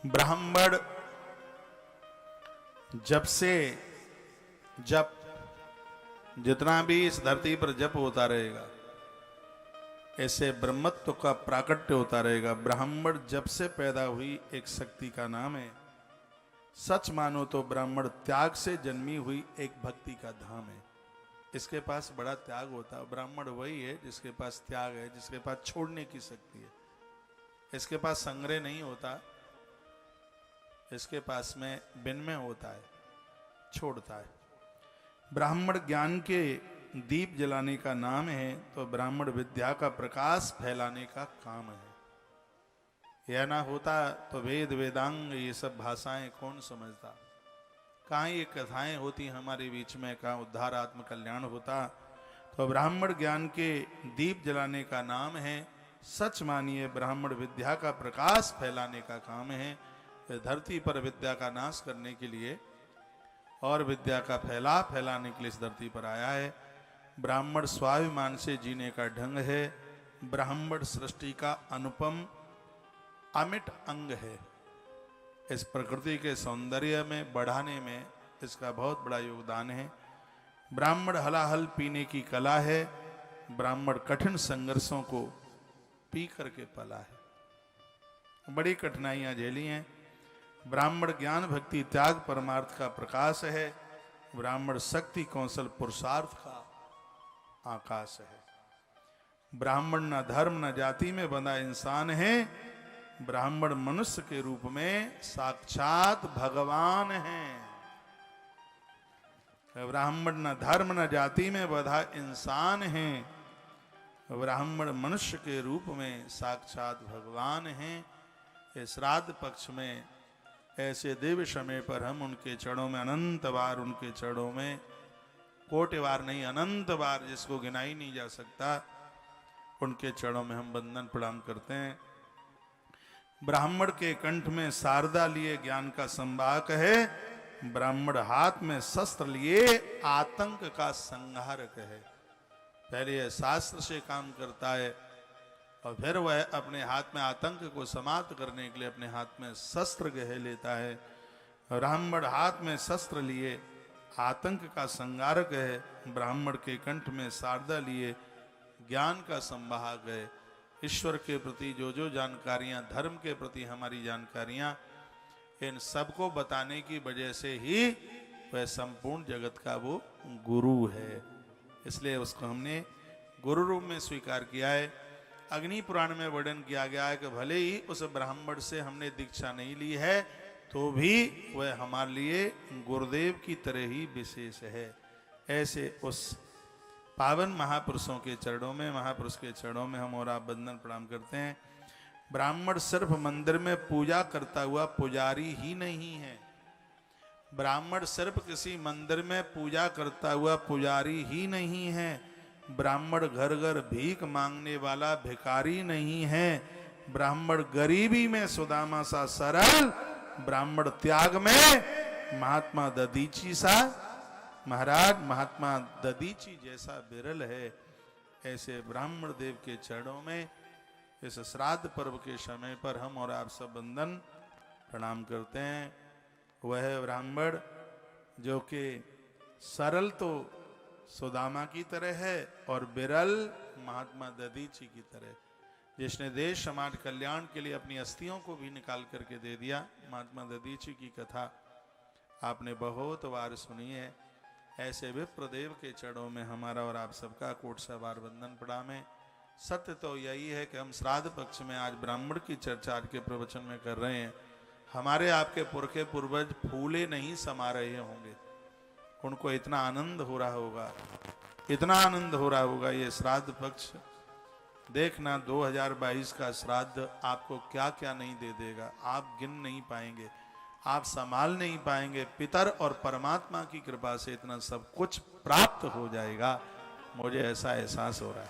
ब्राह्मण जब से जब जितना भी इस धरती पर जप होता रहेगा, ऐसे ब्रह्मत्व का प्राकट्य होता रहेगा। ब्राह्मण जब से पैदा हुई एक शक्ति का नाम है। सच मानो तो ब्राह्मण त्याग से जन्मी हुई एक भक्ति का धाम है। इसके पास बड़ा त्याग होता है। ब्राह्मण वही है जिसके पास त्याग है, जिसके पास छोड़ने की शक्ति है। इसके पास संग्रह नहीं होता, इसके पास में विनिमय होता है, छोड़ता है। ब्राह्मण ज्ञान के दीप जलाने का नाम है, तो ब्राह्मण विद्या का प्रकाश फैलाने का काम है। यह ना होता तो वेद वेदांग ये सब भाषाएं कौन समझता। कहाँ ये कथाएं होती हमारे बीच में, कहाँ उद्धार आत्म कल्याण होता। तो ब्राह्मण ज्ञान के दीप जलाने का नाम है। सच मानिए ब्राह्मण विद्या का प्रकाश फैलाने का काम है। धरती पर विद्या का नाश करने के लिए और विद्या का फैलाने के लिए इस धरती पर आया है। ब्राह्मण स्वाभिमान से जीने का ढंग है। ब्राह्मण सृष्टि का अनुपम अमिट अंग है। इस प्रकृति के सौंदर्य में बढ़ाने में इसका बहुत बड़ा योगदान है। ब्राह्मण हलाहल पीने की कला है। ब्राह्मण कठिन संघर्षों को पी करके पला है, बड़ी कठिनाइयां झेली हैं। ब्राह्मण ज्ञान भक्ति त्याग परमार्थ का प्रकाश है। ब्राह्मण शक्ति कौशल पुरुषार्थ का आकाश है। ब्राह्मण न धर्म न जाति में बंधा इंसान है। ब्राह्मण मनुष्य के रूप में साक्षात भगवान है। ब्राह्मण न धर्म न जाति में बंधा इंसान है। ब्राह्मण मनुष्य के रूप में साक्षात भगवान है। इस श्राद्ध पक्ष में ऐसे दिव्य समय पर हम उनके चरणों में अनंत बार, उनके चरणों में कोटि बार नहीं अनंत बार, जिसको गिनाई नहीं जा सकता, उनके चरणों में हम वंदन प्रणाम करते हैं। ब्राह्मण के कंठ में शारदा लिए ज्ञान का संवाहक है। ब्राह्मण हाथ में शस्त्र लिए आतंक का संहारक है। पहले यह शास्त्र से काम करता है और फिर वह अपने हाथ में आतंक को समाप्त करने के लिए अपने हाथ में शस्त्र गह लेता है। ब्राह्मण हाथ में शस्त्र लिए आतंक का संहारक है। ब्राह्मण के कंठ में शारदा लिए ज्ञान का संवाहक है। ईश्वर के प्रति जो जो जानकारियां, धर्म के प्रति हमारी जानकारियां, इन सबको बताने की वजह से ही वह संपूर्ण जगत का वो गुरु है। इसलिए उसको हमने गुरु रूप में स्वीकार किया है। अग्नि पुराण में वर्णन किया गया है कि भले ही उस ब्राह्मण से हमने दीक्षा नहीं ली है, तो भी वह हमारे लिए गुरुदेव की तरह ही विशेष है। ऐसे उस पावन महापुरुषों के चरणों में, महापुरुष के चरणों में हम और आप वंदन प्रणाम करते हैं। ब्राह्मण सिर्फ मंदिर में पूजा करता हुआ पुजारी ही नहीं है। ब्राह्मण सिर्फ किसी मंदिर में पूजा करता हुआ पुजारी ही नहीं है। ब्राह्मण घर घर भीख मांगने वाला भिखारी नहीं है। ब्राह्मण गरीबी में सुदामा सा सरल, ब्राह्मण त्याग में महात्मा दधीची सा, महाराज महात्मा दधीची जैसा विरल है। ऐसे ब्राह्मण देव के चरणों में इस श्राद्ध पर्व के समय पर हम और आप सब वंदन प्रणाम करते हैं। वह ब्राह्मण जो कि सरल तो सुदामा की तरह है और बिरल महात्मा दधीची की तरह, जिसने देश समाज कल्याण के लिए अपनी अस्थियों को भी निकाल करके दे दिया। महात्मा दधीची की कथा आपने बहुत बार सुनी है। ऐसे विप्रदेव के चरणों में हमारा और आप सबका कोट सा बार वंदन प्रणाम है। सत्य तो यही है कि हम श्राद्ध पक्ष में आज ब्राह्मण की चर्चा आज के प्रवचन में कर रहे हैं। हमारे आपके पुरखे पूर्वज फूले नहीं समा रहे होंगे, उनको इतना आनंद हो रहा होगा, इतना आनंद हो रहा होगा। ये श्राद्ध पक्ष देखना, 2022 का श्राद्ध आपको क्या क्या नहीं दे देगा, आप गिन नहीं पाएंगे, आप संभाल नहीं पाएंगे। पितर और परमात्मा की कृपा से इतना सब कुछ प्राप्त हो जाएगा। मुझे ऐसा एहसास हो रहा है।